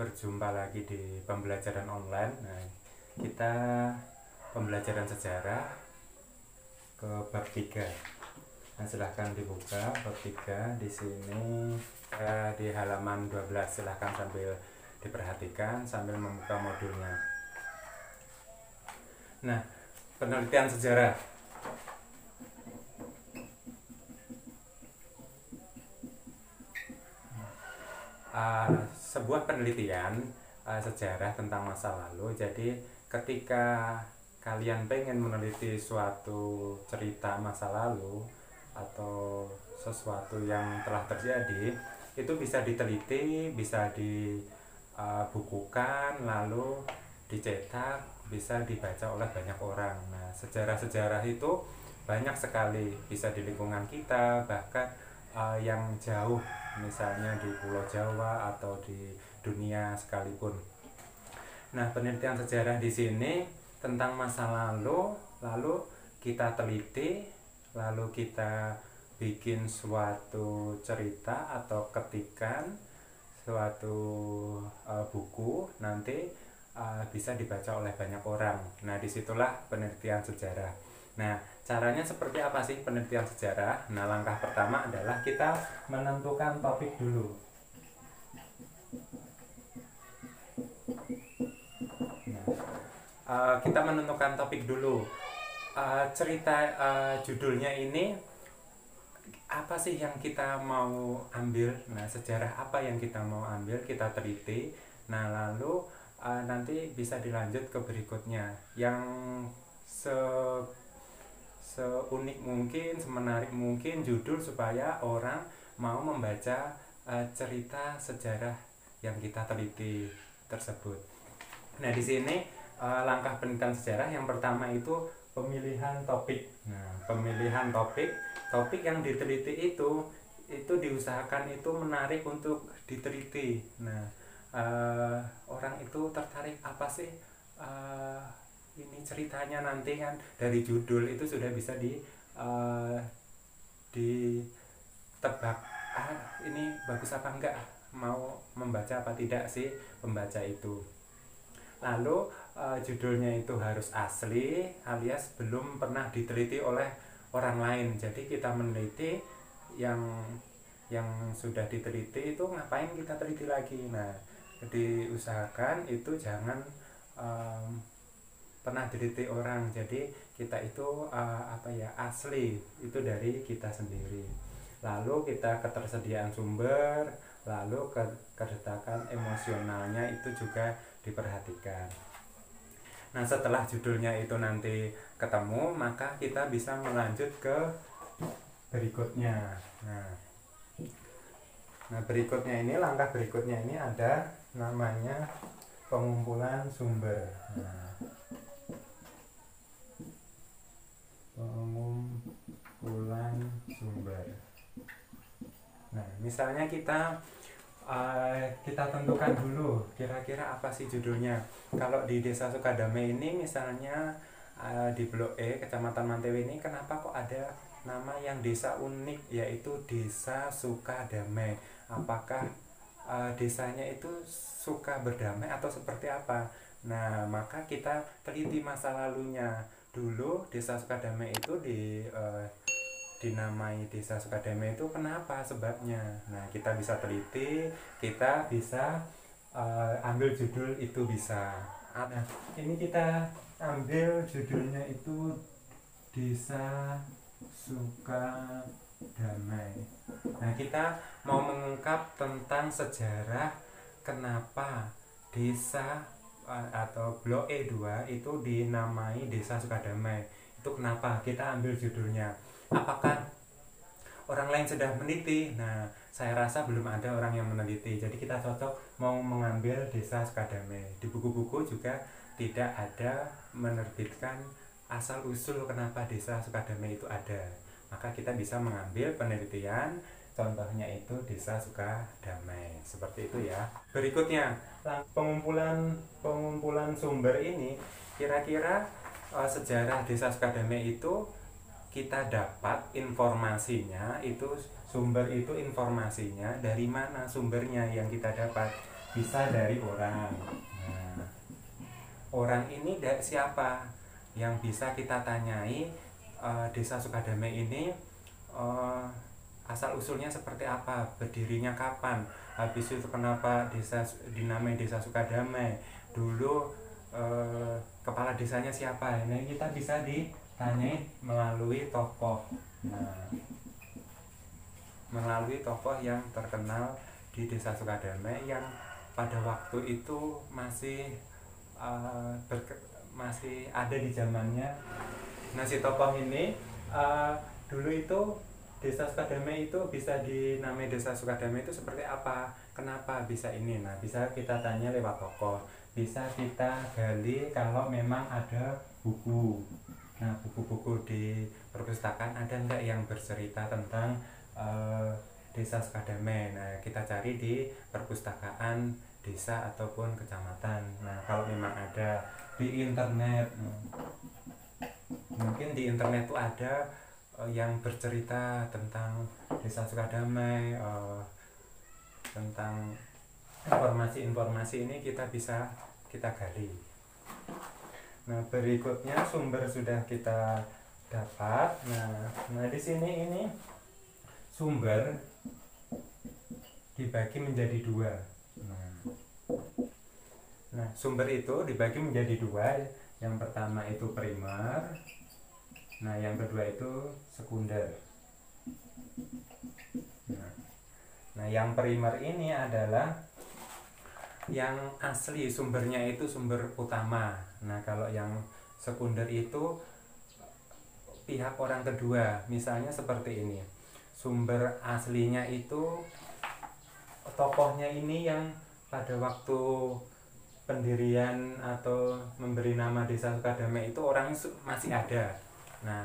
berjumpa lagi di pembelajaran online. Nah, kita pembelajaran sejarah ke bab 3. Nah, silahkan dibuka bab 3 di sini di halaman 12. Silahkan sambil diperhatikan sambil membuka modulnya. Nah, penelitian sejarah. Sebuah penelitian sejarah tentang masa lalu. Jadi ketika kalian pengen meneliti suatu cerita masa lalu atau sesuatu yang telah terjadi, itu bisa diteliti, bisa dibukukan, lalu dicetak, bisa dibaca oleh banyak orang. Nah, sejarah-sejarah itu banyak sekali, bisa di lingkungan kita, bahkan yang jauh, misalnya di Pulau Jawa atau di dunia sekalipun. Nah, penelitian sejarah di sini tentang masa lalu, lalu kita teliti, lalu kita bikin suatu cerita atau ketikan suatu buku, nanti bisa dibaca oleh banyak orang. Nah, disitulah penelitian sejarah. Nah, caranya seperti apa sih penelitian sejarah? Nah, langkah pertama adalah kita menentukan topik dulu. Nah, kita menentukan topik dulu. Cerita judulnya ini apa sih yang kita mau ambil? Nah, sejarah apa yang kita mau ambil, kita teliti. Nah, lalu nanti bisa dilanjut ke berikutnya yang seunik mungkin, semenarik mungkin judul supaya orang mau membaca cerita sejarah yang kita teliti tersebut. Nah, di sini langkah penelitian sejarah yang pertama itu pemilihan topik. Nah, pemilihan topik yang diteliti itu diusahakan itu menarik untuk diteliti. Nah, orang itu tertarik apa sih ini ceritanya, nanti kan dari judul itu sudah bisa ditebak ini bagus apa enggak, mau membaca apa tidak sih pembaca itu. Lalu judulnya itu harus asli alias belum pernah diteliti oleh orang lain. Jadi kita meneliti yang sudah diteliti itu, ngapain kita teliti lagi. Nah, diusahakan itu jangan pernah diteliti orang. Jadi kita itu asli itu dari kita sendiri. Lalu kita ketersediaan sumber, lalu kedekatan emosionalnya itu juga diperhatikan. Nah, setelah judulnya itu nanti ketemu, maka kita bisa melanjut ke berikutnya. Nah, berikutnya ini, langkah berikutnya ini ada namanya pengumpulan sumber. Nah, pengumpulan sumber. Nah, misalnya kita tentukan dulu kira-kira apa sih judulnya. Kalau di Desa Sukadamai ini misalnya di Blok E, Kecamatan Mantewe ini, kenapa kok ada nama yang desa unik, yaitu Desa Sukadamai? Apakah desanya itu suka berdamai atau seperti apa? Nah, maka kita teliti masa lalunya. Dulu Desa Sukadamai itu dinamai Desa Sukadamai itu kenapa, sebabnya. Nah, kita bisa teliti, kita bisa ambil judul itu bisa. Nah, ini kita ambil judulnya itu Desa Sukadamai. Nah, kita mau mengungkap tentang sejarah kenapa desa atau Blok E2 itu dinamai Desa Sukadamai. Itu kenapa? Kita ambil judulnya. Apakah orang lain sudah meneliti? Nah, saya rasa belum ada orang yang meneliti. Jadi kita cocok mau mengambil Desa Sukadamai. Di buku-buku juga tidak ada menerbitkan asal-usul kenapa Desa Sukadamai itu ada. Maka kita bisa mengambil penelitian, contohnya itu Desa Sukadamai. Seperti itu ya. Berikutnya, pengumpulan sumber ini, kira-kira sejarah Desa Sukadamai itu kita dapat informasinya itu, sumber itu informasinya dari mana sumbernya yang kita dapat. bisa dari orang. Nah, orang ini siapa yang bisa kita tanyai, Desa Sukadamai ini asal usulnya seperti apa, berdirinya kapan, habis itu kenapa desa dinamai Desa Sukadamai, dulu kepala desanya siapa. Nah, kita bisa ditanyai melalui tokoh. Nah, melalui tokoh yang terkenal di Desa Sukadamai yang pada waktu itu masih masih ada di zamannya. Nah, si tokoh ini dulu itu Desa Sukadamai itu bisa dinamai Desa Sukadamai itu seperti apa, kenapa bisa ini. Nah, bisa kita tanya lewat tokoh, bisa kita gali kalau memang ada buku. Nah, buku-buku di perpustakaan ada nggak yang bercerita tentang Desa Sukadamai. Nah, kita cari di perpustakaan desa ataupun kecamatan. Nah, kalau memang ada di internet, mungkin di internet tuh ada yang bercerita tentang Desa Sukadamai, tentang informasi-informasi ini kita bisa kita gali. Nah, berikutnya sumber sudah kita dapat. Nah di sini ini sumber dibagi menjadi dua. Nah, sumber itu dibagi menjadi dua. Yang pertama itu primer. Nah, yang kedua itu sekunder. Nah, yang primer ini adalah yang asli, sumbernya itu sumber utama. Nah, kalau yang sekunder itu pihak orang kedua. Misalnya seperti ini. Sumber aslinya itu tokohnya ini yang pada waktu pendirian atau memberi nama Desa Sukadamai itu orang masih ada. Nah,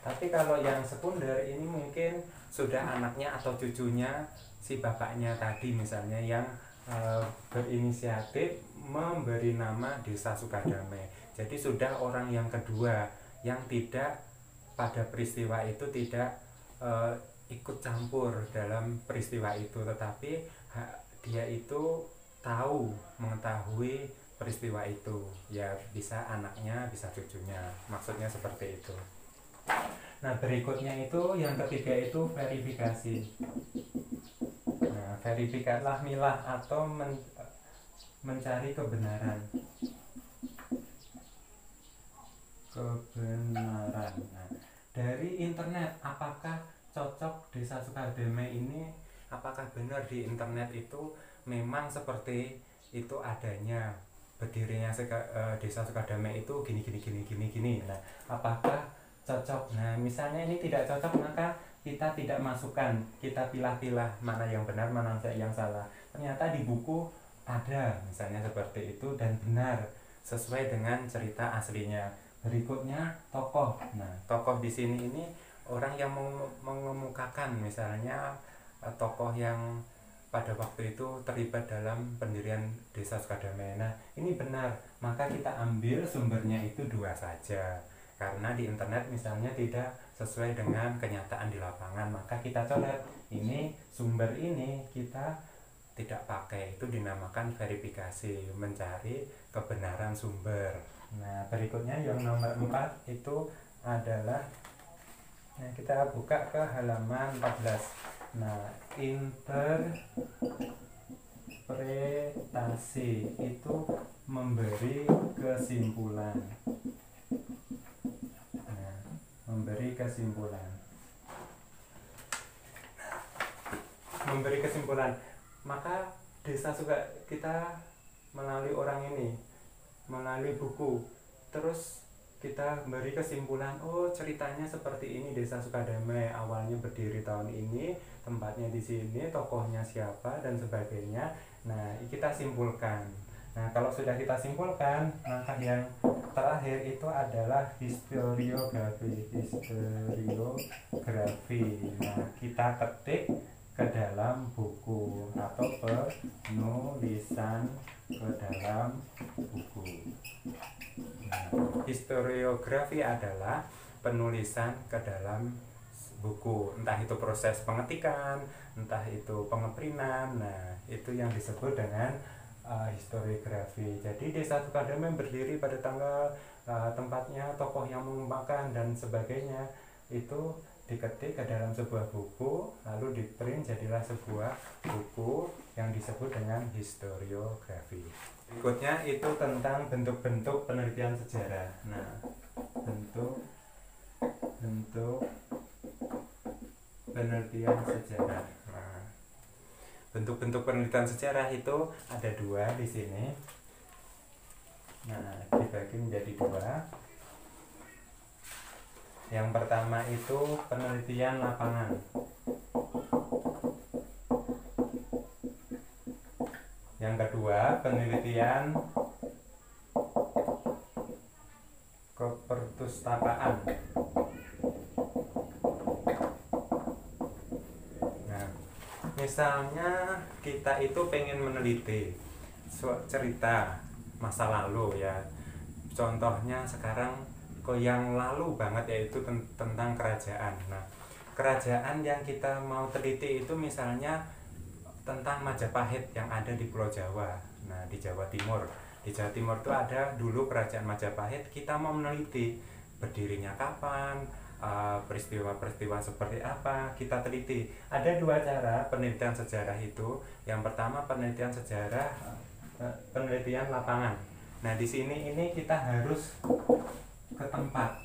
tapi kalau yang sekunder ini mungkin sudah anaknya atau cucunya si bapaknya tadi misalnya yang berinisiatif memberi nama Desa Sukadamai. Jadi sudah orang yang kedua yang tidak pada peristiwa itu tidak ikut campur dalam peristiwa itu, tetapi dia itu mengetahui peristiwa itu, ya bisa anaknya bisa cucunya, maksudnya seperti itu. Nah, berikutnya itu yang ketiga itu verifikasi. Nah, verifikasilah milah atau mencari kebenaran. Nah, dari internet apakah cocok Desa Sukadamai ini, apakah benar di internet itu memang seperti itu adanya, berdirinya Desa Sukadamai itu gini. Nah, apakah cocok? Nah, misalnya ini tidak cocok, maka kita tidak masukkan, kita pilah-pilah mana yang benar, mana yang salah. Ternyata di buku ada misalnya seperti itu dan benar sesuai dengan cerita aslinya. Berikutnya tokoh. Nah, tokoh di sini ini orang yang mengemukakan, misalnya tokoh yang pada waktu itu terlibat dalam pendirian Desa Sukadamai. Nah, ini benar, maka kita ambil sumbernya itu dua saja. Karena di internet misalnya tidak sesuai dengan kenyataan di lapangan, maka kita coret. Ini sumber ini kita tidak pakai, itu dinamakan verifikasi, mencari kebenaran sumber. Nah, berikutnya yang nomor 4 itu adalah, nah, kita buka ke halaman 14. Nah, interpretasi itu memberi kesimpulan. Nah, memberi kesimpulan. Maka kita melalui orang ini, melalui buku, terus kita beri kesimpulan, oh ceritanya seperti ini, Desa Sukadamai awalnya berdiri tahun ini, tempatnya di sini, tokohnya siapa dan sebagainya. Nah, kita simpulkan. Nah, kalau sudah kita simpulkan, maka yang terakhir itu adalah historiografi. Nah, kita ketik ke dalam buku atau penulisan ke dalam buku. Nah, historiografi adalah penulisan ke dalam buku, entah itu proses pengetikan, entah itu pengeprintan. Nah, itu yang disebut dengan historiografi. Jadi Desa Sukadamai berdiri pada tanggal, tempatnya, tokoh yang mengumpulkan dan sebagainya itu diketik ke dalam sebuah buku, lalu diprint jadilah sebuah buku yang disebut dengan historiografi. Berikutnya itu tentang bentuk-bentuk penelitian sejarah. Nah, bentuk penelitian sejarah. Nah, bentuk-bentuk penelitian sejarah itu ada dua di sini. Nah, dibagi menjadi dua. Yang pertama itu penelitian lapangan. Yang kedua penelitian keperpustakaan. Nah, misalnya kita itu pengen meneliti cerita masa lalu ya. Contohnya sekarang yang lalu banget yaitu tentang kerajaan. Nah, kerajaan yang kita mau teliti itu misalnya tentang Majapahit yang ada di Pulau Jawa. Nah, di Jawa Timur. Di Jawa Timur itu ada dulu kerajaan Majapahit. Kita mau meneliti berdirinya kapan, peristiwa-peristiwa seperti apa, kita teliti. Ada dua cara penelitian sejarah itu. Yang pertama penelitian sejarah, penelitian lapangan. Nah, di sini ini kita harus ke tempat.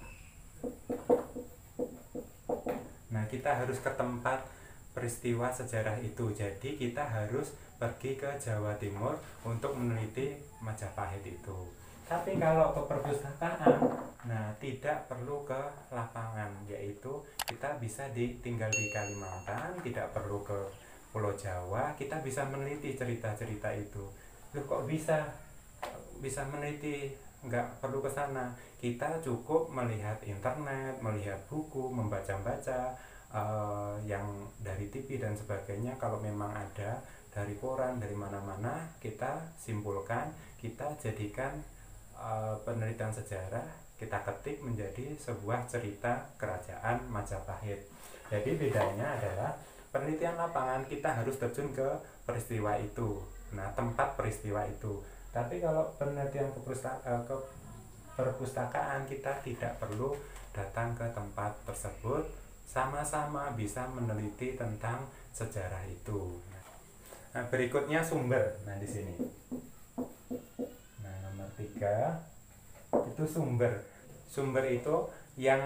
Nah, kita harus ke tempat peristiwa sejarah itu. Jadi kita harus pergi ke Jawa Timur untuk meneliti Majapahit itu. Tapi kalau ke perpustakaan, nah tidak perlu ke lapangan, yaitu kita bisa tinggal di Kalimantan, tidak perlu ke Pulau Jawa, kita bisa meneliti cerita-cerita itu. Loh, kok bisa meneliti, nggak perlu ke sana. Kita cukup melihat internet, melihat buku, membaca-baca yang dari TV dan sebagainya. Kalau memang ada dari koran, dari mana-mana, kita simpulkan, kita jadikan penelitian sejarah, kita ketik menjadi sebuah cerita kerajaan Majapahit. Jadi bedanya adalah penelitian lapangan kita harus terjun ke peristiwa itu, nah tempat peristiwa itu. Tapi kalau penelitian ke perpustakaan kita tidak perlu datang ke tempat tersebut, sama-sama bisa meneliti tentang sejarah itu. Nah, berikutnya sumber. Nah, di sini. Nah, nomor 3 itu sumber. Sumber itu yang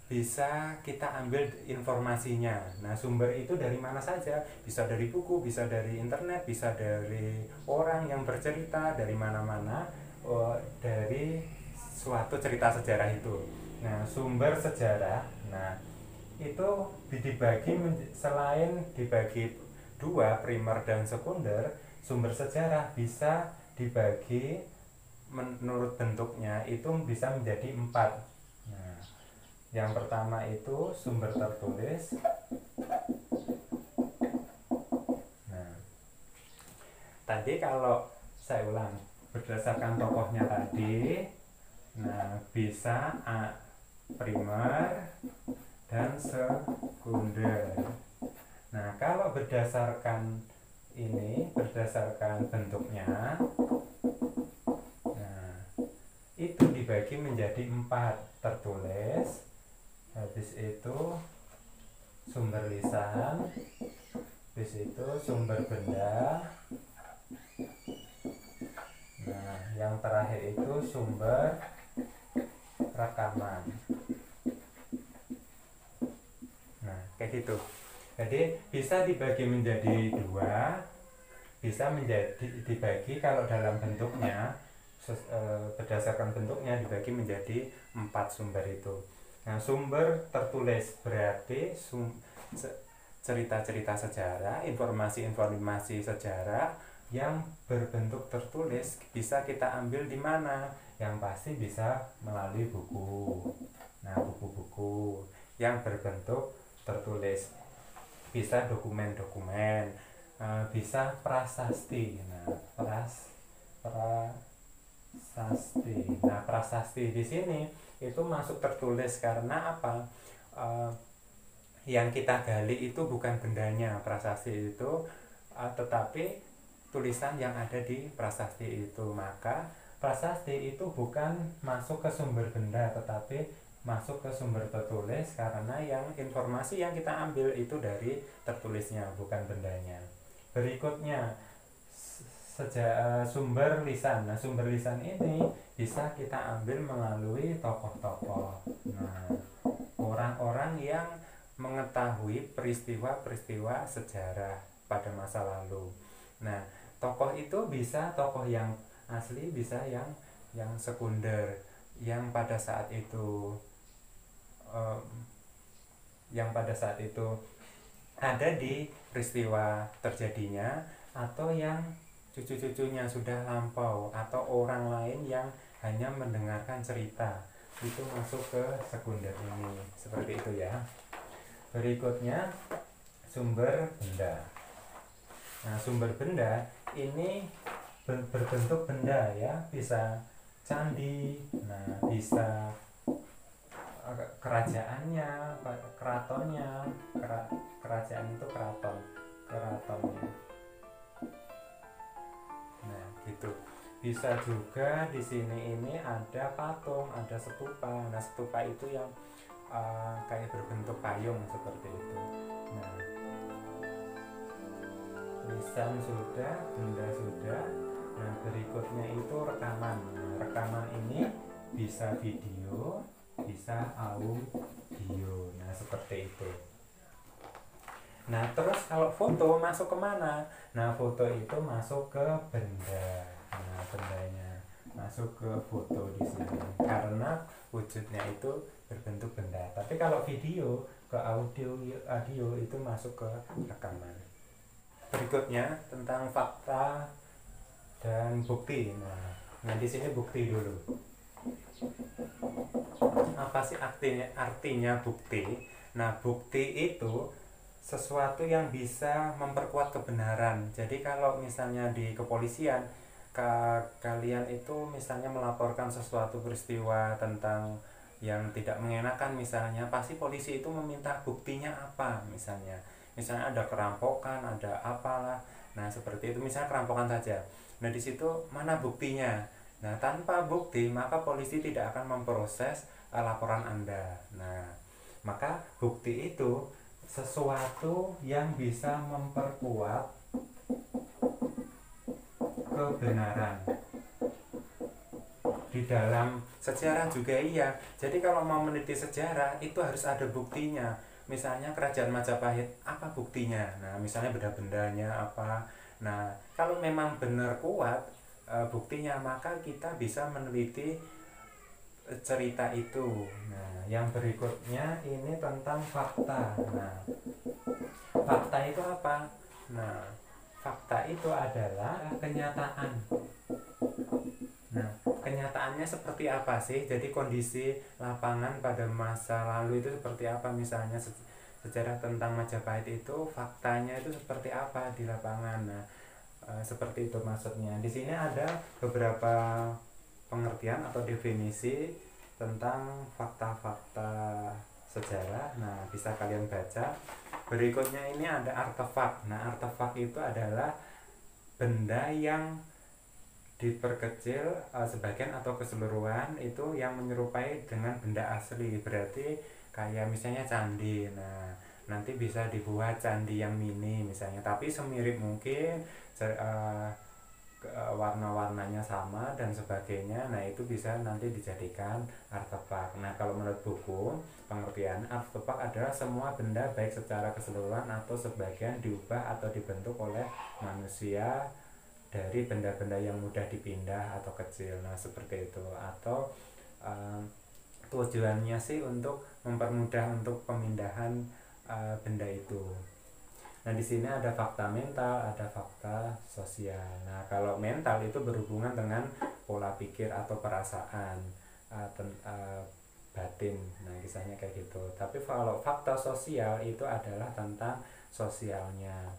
bisa kita ambil informasinya. Nah, sumber itu dari mana saja? Bisa dari buku, bisa dari internet, bisa dari orang yang bercerita dari mana-mana, dari suatu cerita sejarah itu. Nah, sumber sejarah, nah itu dibagi selain dibagi dua, primer dan sekunder, sumber sejarah bisa dibagi menurut bentuknya itu bisa menjadi 4. Nah, yang pertama itu sumber tertulis. Nah, tadi kalau saya ulang berdasarkan tokohnya tadi, nah bisa primer dan sekunder. Nah, kalau berdasarkan bentuknya, nah itu dibagi menjadi 4, tertulis, habis itu sumber lisan, habis itu sumber benda, nah yang terakhir itu sumber rekaman. Nah, kayak gitu. Jadi bisa dibagi menjadi 2, bisa dibagi kalau dalam bentuknya, berdasarkan bentuknya dibagi menjadi 4 sumber itu. Nah, sumber tertulis berarti cerita-cerita sejarah, informasi-informasi sejarah yang berbentuk tertulis bisa kita ambil di mana? Yang pasti bisa melalui buku. Nah, buku-buku yang berbentuk tertulis, bisa dokumen-dokumen, bisa prasasti. Nah, prasasti. Nah, prasasti di sini itu masuk tertulis karena apa? Yang kita gali itu bukan bendanya prasasti itu, tetapi tulisan yang ada di prasasti itu. Maka prasasti itu bukan masuk ke sumber benda, tetapi masuk ke sumber tertulis, karena yang informasi yang kita ambil itu dari tertulisnya, bukan bendanya. Berikutnya sumber lisan. Nah, sumber lisan ini bisa kita ambil melalui tokoh-tokoh. Nah, orang-orang yang mengetahui peristiwa-peristiwa sejarah pada masa lalu. Nah, tokoh itu bisa tokoh yang asli, bisa yang sekunder, yang pada saat itu ada di peristiwa terjadinya, atau yang cucu-cucunya sudah lampau, atau orang lain yang hanya mendengarkan cerita, itu masuk ke sekunder ini. Seperti itu ya. Berikutnya sumber benda. Nah, sumber benda ini berbentuk benda ya, bisa candi, nah bisa kerajaannya, keratonnya, kerajaan itu keratonnya. Nah, gitu. Bisa juga di sini ini ada patung, ada stupa. Nah, stupa itu yang kayak berbentuk payung seperti itu. Nah, lisan sudah, benda sudah. Nah, berikutnya itu rekaman. Nah, rekaman ini bisa video, bisa audio. Nah, seperti itu. Nah, terus kalau foto masuk kemana? Nah, foto itu masuk ke benda. Nah, bendanya masuk ke foto di sini karena wujudnya itu berbentuk benda. Tapi kalau video ke audio itu masuk ke rekaman. Berikutnya tentang fakta dan bukti. Nah di sini bukti dulu. Apa sih artinya bukti? Nah, bukti itu sesuatu yang bisa memperkuat kebenaran. Jadi kalau misalnya di kepolisian kalian itu misalnya melaporkan sesuatu peristiwa tentang yang tidak mengenakan misalnya, pasti polisi itu meminta buktinya apa, misalnya ada kerampokan, ada apalah. Nah, seperti itu, misalnya kerampokan saja. Nah, di situ mana buktinya? Nah, tanpa bukti maka polisi tidak akan memproses laporan Anda. Nah, maka bukti itu sesuatu yang bisa memperkuat kebenaran. Di dalam sejarah juga iya. Jadi kalau mau meneliti sejarah itu harus ada buktinya. Misalnya kerajaan Majapahit, apa buktinya? Nah, misalnya benda-bendanya apa. Nah, kalau memang benar kuat buktinya, maka kita bisa meneliti cerita itu. Nah, yang berikutnya ini tentang fakta. Nah, fakta itu apa? Nah, fakta itu adalah kenyataan. Nah, kenyataannya seperti apa sih? Jadi kondisi lapangan pada masa lalu itu seperti apa? Misalnya sejarah tentang Majapahit itu faktanya itu seperti apa di lapangan. Nah, seperti itu maksudnya. Di sini ada beberapa pengertian atau definisi tentang fakta-fakta sejarah. Nah, bisa kalian baca. Berikutnya ini ada artefak. Nah, artefak itu adalah benda yang diperkecil sebagian atau keseluruhan itu yang menyerupai dengan benda asli. Berarti kayak misalnya candi. Nah, nanti bisa dibuat candi yang mini misalnya, tapi semirip mungkin, warna-warnanya sama dan sebagainya. Nah, itu bisa nanti dijadikan artefak. Nah, kalau menurut buku pengertian, artefak adalah semua benda baik secara keseluruhan atau sebagian diubah atau dibentuk oleh manusia dari benda-benda yang mudah dipindah atau kecil. Nah, seperti itu. Atau tujuannya sih untuk mempermudah untuk pemindahan benda itu. Nah, di sini ada fakta mental, ada fakta sosial. Nah, kalau mental itu berhubungan dengan pola pikir atau perasaan batin. Nah, kisahnya kayak gitu. Tapi kalau fakta sosial itu adalah tentang sosialnya.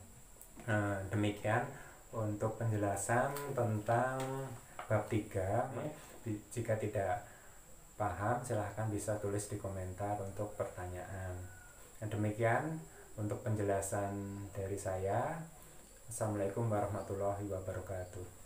Demikian untuk penjelasan tentang bab 3. Jika tidak paham, silahkan bisa tulis di komentar untuk pertanyaan. Nah, demikian untuk penjelasan dari saya. Assalamualaikum warahmatullahi wabarakatuh.